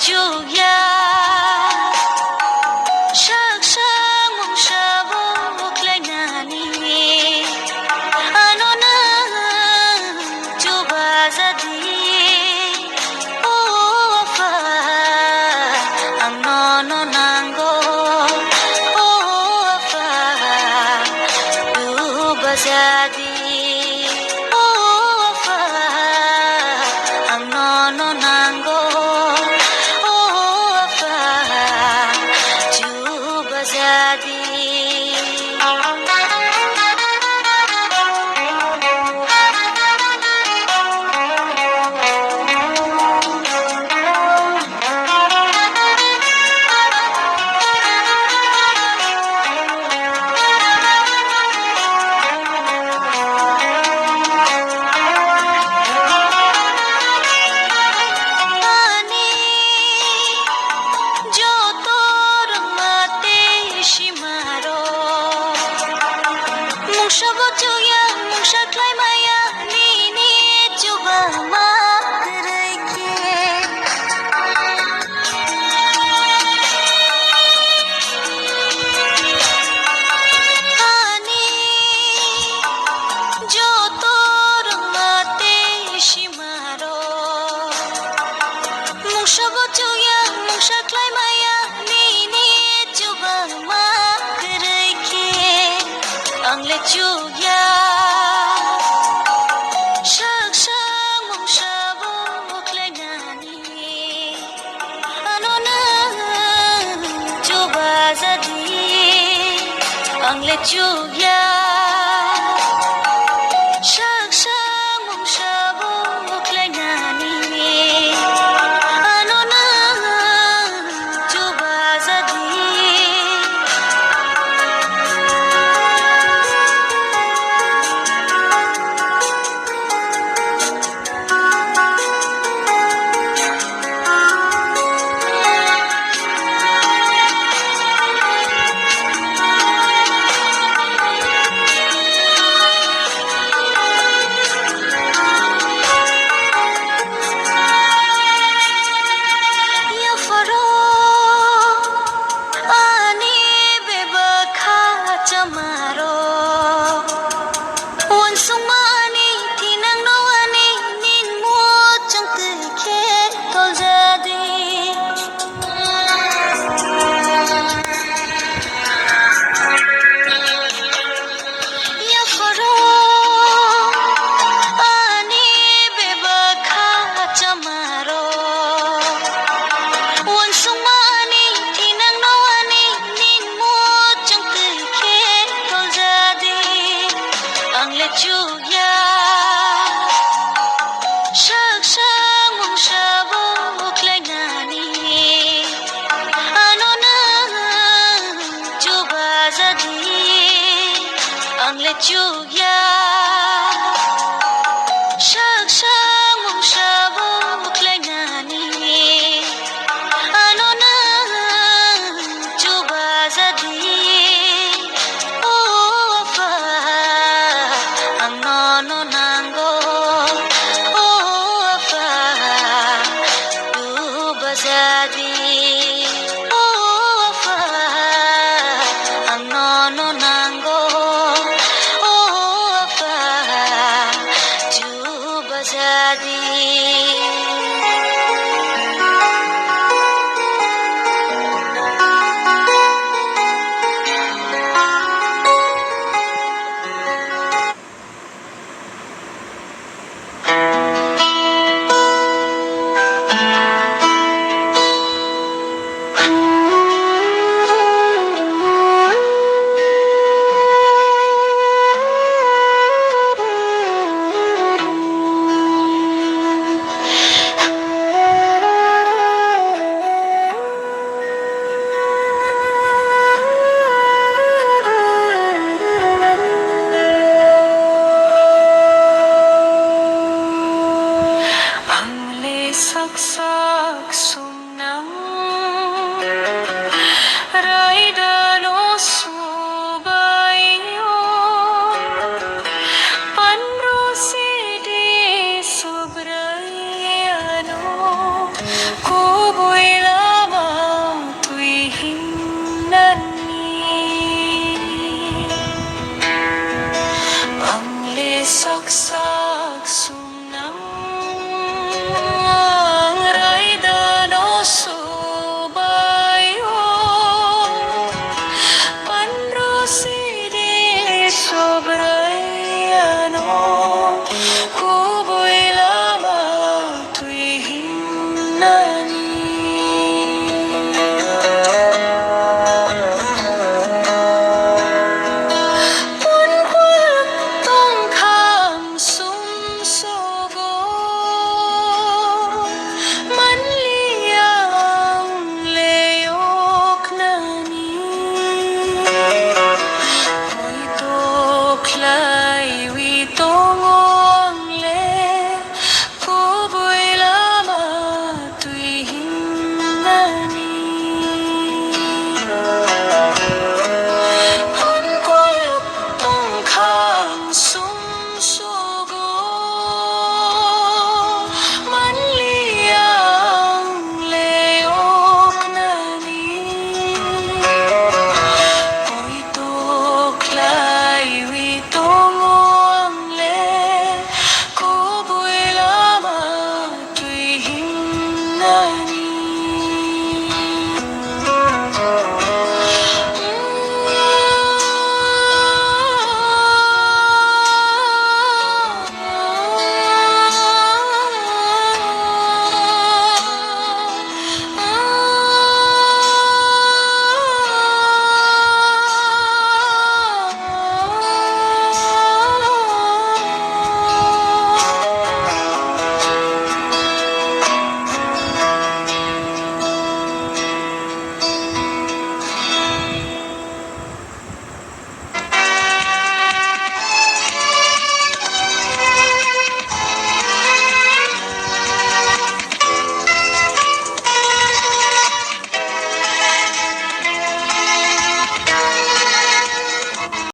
chuya sak sak mong sabok lai nani ano na chuba jadi fa ang nono nango fa chuba jadi fa ang nono nango fa chuba jadi ani jo tor mate shimaro mung shabo chuya mung shaklai maya ni chuba ma ke ani jo tor mate shimaro mung shabo chuya mung shaklai maya ni chuba ma ke angle chuya sak sak mong sabok lai nani ano na chuba jadi angle chuya sak sak mong sabok lai nani ano na chuba jadi ya faro ani beba kha chamaro wan sumani tinang no ani nin mo chang te khe tol jadi ya faro ani beba kha chamaro wan sumani tinang no ani nin mo chang te khe tol jadi angle chuya sak sak mong sabok lai nani ano na chuba jadi angle chuya sak sak mong sabok lai nani ano na chuba jadi fa ang nono nango fa chuba jadi fa ang nono nango fa chuba jadi pagsunang